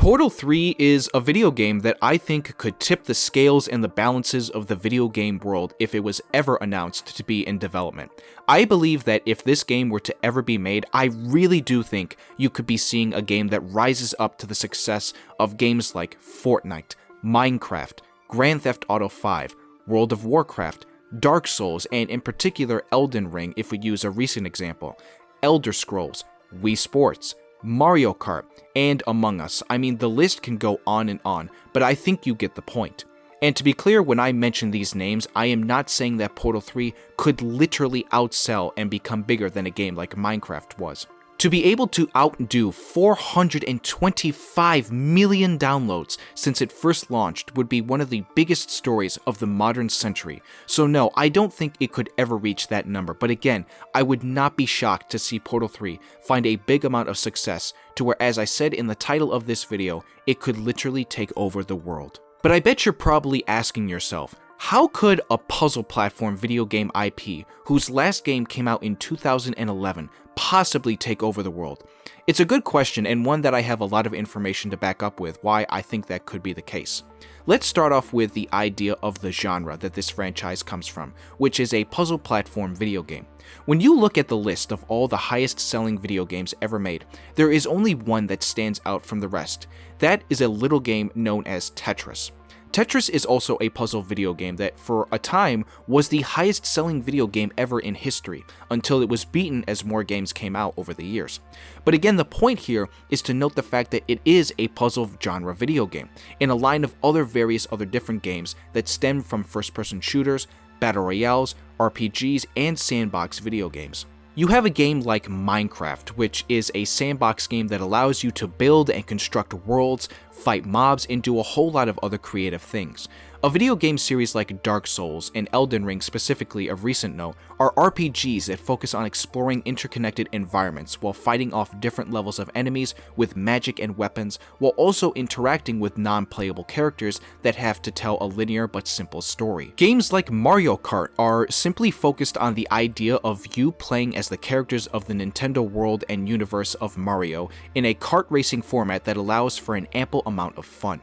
Portal 3 is a video game that I think could tip the scales and the balances of the video game world if it was ever announced to be in development. I believe that if this game were to ever be made, I really do think you could be seeing a game that rises up to the success of games like Fortnite, Minecraft, Grand Theft Auto 5, World of Warcraft, Dark Souls, and in particular Elden Ring if we use a recent example, Elder Scrolls, Wii Sports, Mario Kart, and Among Us. I mean, the list can go on and on, but I think you get the point. And to be clear, when I mention these names, I am not saying that Portal 3 could literally outsell and become bigger than a game like Minecraft was. To be able to outdo 425 million downloads since it first launched would be one of the biggest stories of the modern century. So no, I don't think it could ever reach that number, but again, I would not be shocked to see Portal 3 find a big amount of success to where, as I said in the title of this video, it could literally take over the world. But I bet you're probably asking yourself, how could a puzzle platform video game IP, whose last game came out in 2011, possibly take over the world? It's a good question, and one that I have a lot of information to back up with why I think that could be the case. Let's start off with the idea of the genre that this franchise comes from, which is a puzzle platform video game. When you look at the list of all the highest selling video games ever made, there is only one that stands out from the rest. That is a little game known as Tetris. Tetris is also a puzzle video game that, for a time, was the highest selling video game ever in history, until it was beaten as more games came out over the years. But again, the point here is to note the fact that it is a puzzle genre video game, in a line of various other different games that stem from first-person shooters, battle royales, RPGs, and sandbox video games. You have a game like Minecraft, which is a sandbox game that allows you to build and construct worlds, fight mobs, and do a whole lot of other creative things. A video game series like Dark Souls and Elden Ring specifically of recent note are RPGs that focus on exploring interconnected environments while fighting off different levels of enemies with magic and weapons, while also interacting with non-playable characters that have to tell a linear but simple story. Games like Mario Kart are simply focused on the idea of you playing as the characters of the Nintendo world and universe of Mario in a kart racing format that allows for an ample amount of fun.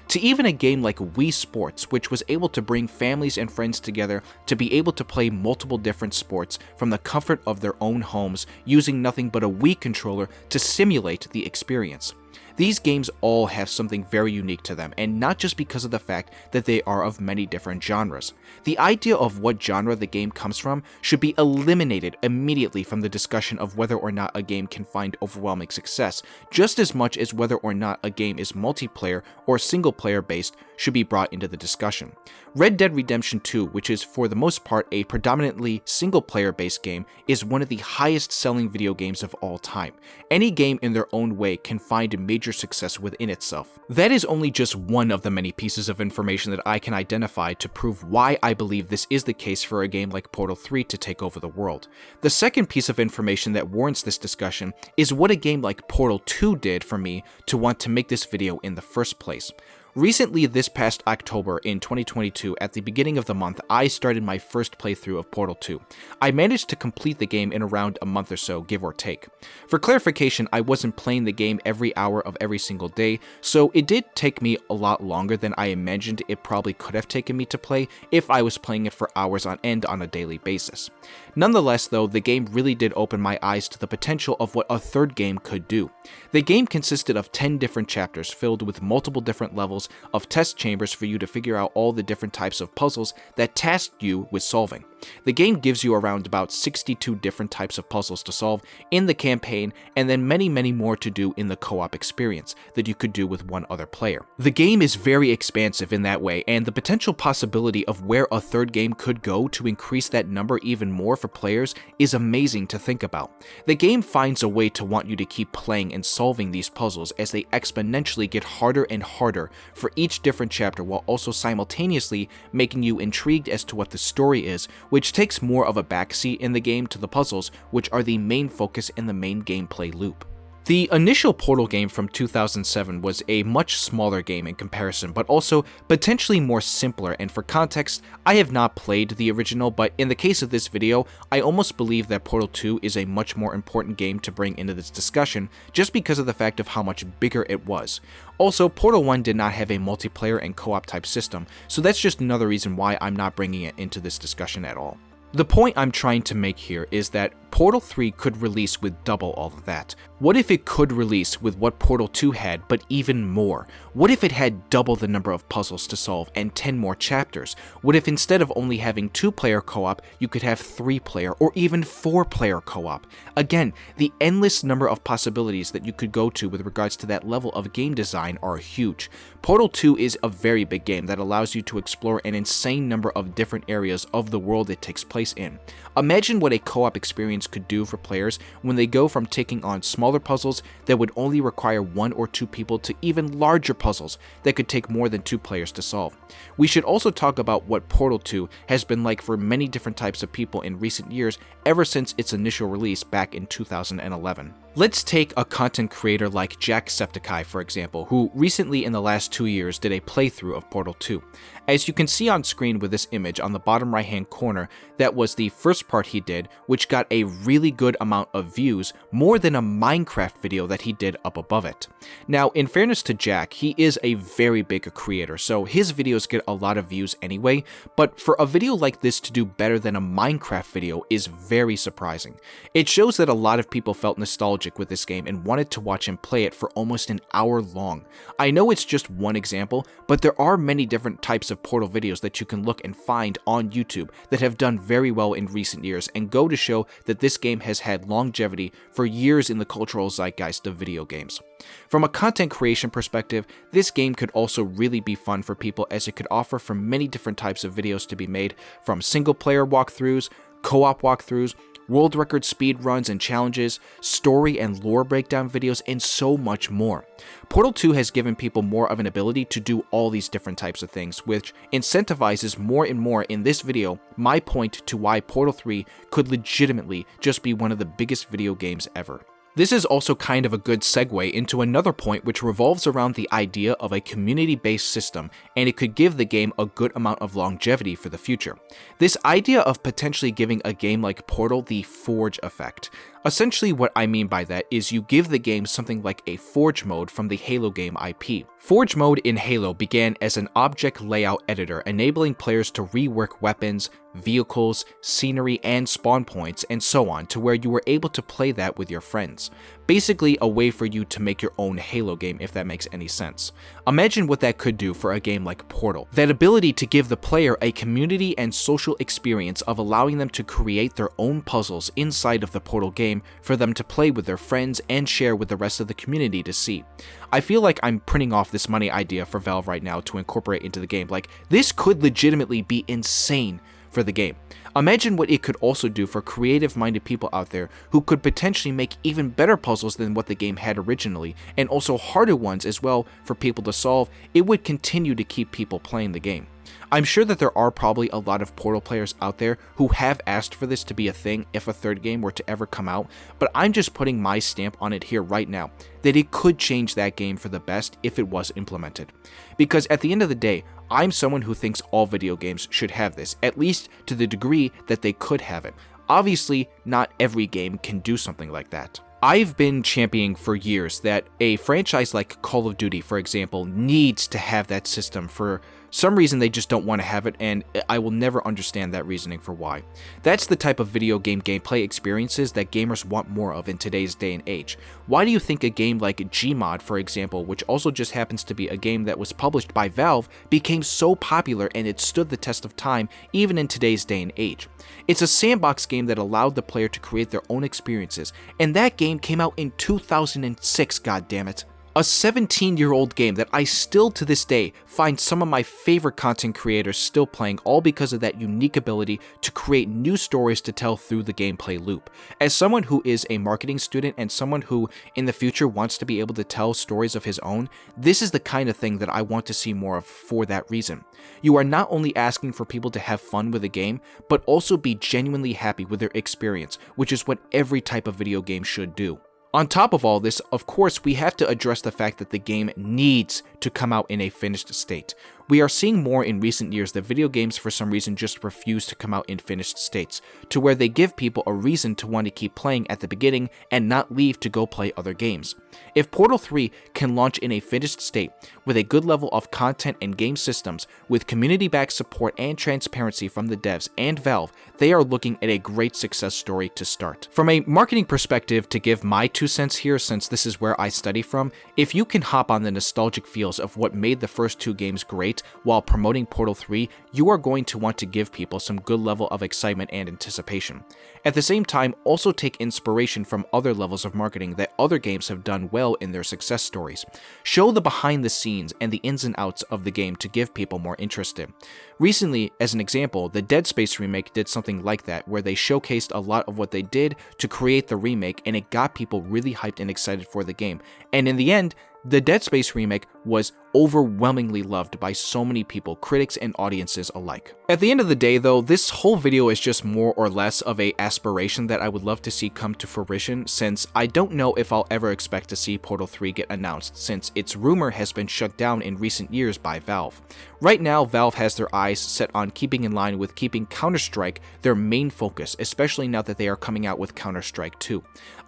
To even a game like Wii Sports, which was able to bring families and friends together to be able to play multiple different sports from the comfort of their own homes using nothing but a Wii controller to simulate the experience. These games all have something very unique to them, and not just because of the fact that they are of many different genres. The idea of what genre the game comes from should be eliminated immediately from the discussion of whether or not a game can find overwhelming success, just as much as whether or not a game is multiplayer or single-player based should be brought into the discussion. Red Dead Redemption 2, which is for the most part a predominantly single-player based game, is one of the highest selling video games of all time. Any game in their own way can find a major success within itself. That is only just one of the many pieces of information that I can identify to prove why I believe this is the case for a game like Portal 3 to take over the world. The second piece of information that warrants this discussion is what a game like Portal 2 did for me to want to make this video in the first place. Recently, this past October in 2022, at the beginning of the month, I started my first playthrough of Portal 2. I managed to complete the game in around a month or so, give or take. For clarification, I wasn't playing the game every hour of every single day, so it did take me a lot longer than I imagined it probably could have taken me to play if I was playing it for hours on end on a daily basis. Nonetheless, though, the game really did open my eyes to the potential of what a third game could do. The game consisted of 10 different chapters filled with multiple different levels of test chambers for you to figure out all the different types of puzzles that tasked you with solving. The game gives you around about 62 different types of puzzles to solve in the campaign, and then many more to do in the co-op experience that you could do with one other player. The game is very expansive in that way, and the potential possibility of where a third game could go to increase that number even more for players is amazing to think about. The game finds a way to want you to keep playing and solving these puzzles as they exponentially get harder and harder for each different chapter, while also simultaneously making you intrigued as to what the story is, which takes more of a backseat in the game to the puzzles, which are the main focus in the main gameplay loop. The initial Portal game from 2007 was a much smaller game in comparison, but also potentially more simpler, and for context, I have not played the original, but in the case of this video, I almost believe that Portal 2 is a much more important game to bring into this discussion, just because of the fact of how much bigger it was. Also, Portal 1 did not have a multiplayer and co-op type system, so that's just another reason why I'm not bringing it into this discussion at all. The point I'm trying to make here is that Portal 3 could release with double all of that. What if it could release with what Portal 2 had, but even more? What if it had double the number of puzzles to solve and 10 more chapters? What if instead of only having 2-player co-op, you could have 3-player or even 4-player co-op? Again, the endless number of possibilities that you could go to with regards to that level of game design are huge. Portal 2 is a very big game that allows you to explore an insane number of different areas of the world it takes place in. Imagine what a co-op experience could do for players when they go from taking on smaller puzzles that would only require 1 or 2 people to even larger puzzles that could take more than 2 players to solve. We should also talk about what Portal 2 has been like for many different types of people in recent years ever since its initial release back in 2011. Let's take a content creator like Jacksepticeye, for example, who recently in the last 2 years did a playthrough of Portal 2. As you can see on screen with this image on the bottom right hand corner, that was the first part he did, which got a really good amount of views, more than a Minecraft video that he did up above it. Now, in fairness to Jack, he is a very big creator, so his videos get a lot of views anyway, but for a video like this to do better than a Minecraft video is very surprising. It shows that a lot of people felt nostalgic with this game and wanted to watch him play it for almost an hour long. I know it's just one example, but there are many different types of Portal videos that you can look and find on YouTube that have done very well in recent years and go to show that this game has had longevity for years in the cultural zeitgeist of video games. From a content creation perspective, this game could also really be fun for people as it could offer for many different types of videos to be made, from single player walkthroughs, co-op walkthroughs, world record speed runs and challenges, story and lore breakdown videos, and so much more. Portal 2 has given people more of an ability to do all these different types of things, which incentivizes more and more in this video my point to why Portal 3 could legitimately just be one of the biggest video games ever. This is also kind of a good segue into another point which revolves around the idea of a community-based system, and it could give the game a good amount of longevity for the future. This idea of potentially giving a game like Portal the Forge effect. Essentially what I mean by that is you give the game something like a Forge mode from the Halo game IP. Forge mode in Halo began as an object layout editor, enabling players to rework weapons, vehicles, scenery, and spawn points, and so on, to where you were able to play that with your friends. Basically a way for you to make your own Halo game, if that makes any sense. Imagine what that could do for a game like Portal. That ability to give the player a community and social experience of allowing them to create their own puzzles inside of the Portal game for them to play with their friends and share with the rest of the community to see. I feel like I'm printing off this money idea for Valve right now to incorporate into the game. Like, this could legitimately be insane for the game. Imagine what it could also do for creative-minded people out there who could potentially make even better puzzles than what the game had originally, and also harder ones as well for people to solve. It would continue to keep people playing the game. I'm sure that there are probably a lot of Portal players out there who have asked for this to be a thing if a third game were to ever come out, but I'm just putting my stamp on it here right now, that it could change that game for the best if it was implemented. Because at the end of the day, I'm someone who thinks all video games should have this, at least to the degree that they could have it. Obviously, not every game can do something like that. I've been championing for years that a franchise like Call of Duty, for example, needs to have that system. For some reason they just don't want to have it, and I will never understand that reasoning for why. That's the type of video game gameplay experiences that gamers want more of in today's day and age. Why do you think a game like Gmod, for example, which also just happens to be a game that was published by Valve, became so popular and it stood the test of time even in today's day and age? It's a sandbox game that allowed the player to create their own experiences, and that game came out in 2006, goddammit. A 17-year-old game that I still to this day find some of my favorite content creators still playing, all because of that unique ability to create new stories to tell through the gameplay loop. As someone who is a marketing student and someone who in the future wants to be able to tell stories of his own, this is the kind of thing that I want to see more of for that reason. You are not only asking for people to have fun with a game, but also be genuinely happy with their experience, which is what every type of video game should do. On top of all this, of course, we have to address the fact that the game needs to come out in a finished state. We are seeing more in recent years that video games for some reason just refuse to come out in finished states, to where they give people a reason to want to keep playing at the beginning and not leave to go play other games. If Portal 3 can launch in a finished state, with a good level of content and game systems, with community-backed support and transparency from the devs and Valve, they are looking at a great success story to start. From a marketing perspective, to give my 2 cents here, since this is where I study from, if you can hop on the nostalgic feels of what made the first 2 games great while promoting Portal 3, you are going to want to give people some good level of excitement and anticipation. At the same time, also take inspiration from other levels of marketing that other games have done well in their success stories. Show the behind the scenes and the ins and outs of the game to give people more interest in. Recently, as an example, the Dead Space remake did something like that, where they showcased a lot of what they did to create the remake, and it got people really hyped and excited for the game. And in the end, the Dead Space remake was overwhelmingly loved by so many people, critics and audiences alike. At the end of the day though, this whole video is just more or less of a aspiration that I would love to see come to fruition, since I don't know if I'll ever expect to see Portal 3 get announced, since its rumor has been shut down in recent years by Valve. Right now, Valve has their eyes set on keeping in line with keeping Counter-Strike their main focus, especially now that they are coming out with Counter-Strike 2.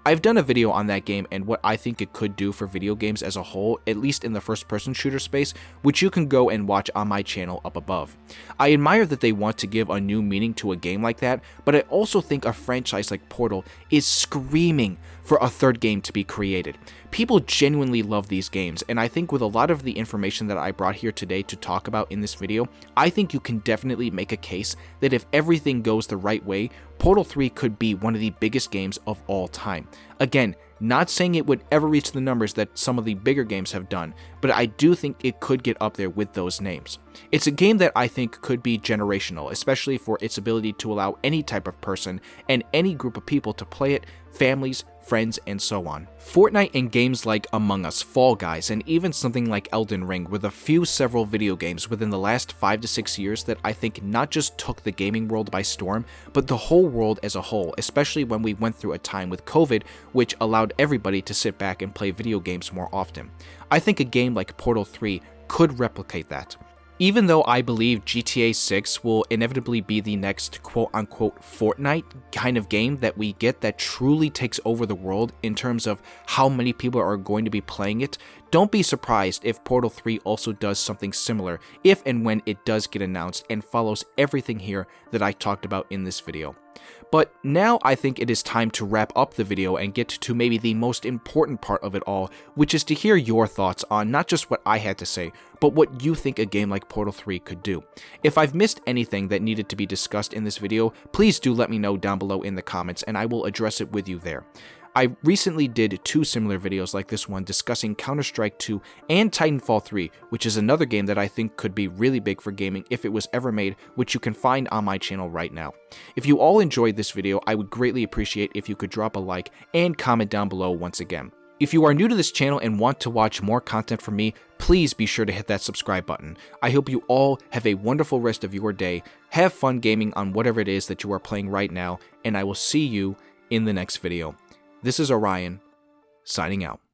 I've done a video on that game and what I think it could do for video games as a whole, at least in the first-person shooter space, which you can go and watch on my channel up above. I admire that they want to give a new meaning to a game like that, but I also think a franchise like Portal is screaming for a third game to be created. People genuinely love these games, and I think with a lot of the information that I brought here today to talk about in this video, I think you can definitely make a case that if everything goes the right way, Portal 3 could be one of the biggest games of all time. Again, not saying it would ever reach the numbers that some of the bigger games have done, but I do think it could get up there with those names. It's a game that I think could be generational, especially for its ability to allow any type of person and any group of people to play it, families, friends, and so on. Fortnite and games like Among Us, Fall Guys, and even something like Elden Ring were the several video games within the last 5 to 6 years that I think not just took the gaming world by storm, but the whole world as a whole, especially when we went through a time with COVID, which allowed everybody to sit back and play video games more often. I think a game like Portal 3 could replicate that. Even though I believe GTA 6 will inevitably be the next quote-unquote Fortnite kind of game that we get that truly takes over the world in terms of how many people are going to be playing it, don't be surprised if Portal 3 also does something similar if and when it does get announced and follows everything here that I talked about in this video. But now I think it is time to wrap up the video and get to maybe the most important part of it all, which is to hear your thoughts on not just what I had to say, but what you think a game like Portal 3 could do. If I've missed anything that needed to be discussed in this video, please do let me know down below in the comments and I will address it with you there. I recently did 2 similar videos like this one discussing Counter-Strike 2 and Titanfall 3, which is another game that I think could be really big for gaming if it was ever made, which you can find on my channel right now. If you all enjoyed this video, I would greatly appreciate if you could drop a like and comment down below once again. If you are new to this channel and want to watch more content from me, please be sure to hit that subscribe button. I hope you all have a wonderful rest of your day, have fun gaming on whatever it is that you are playing right now, and I will see you in the next video. This is Orion, signing out.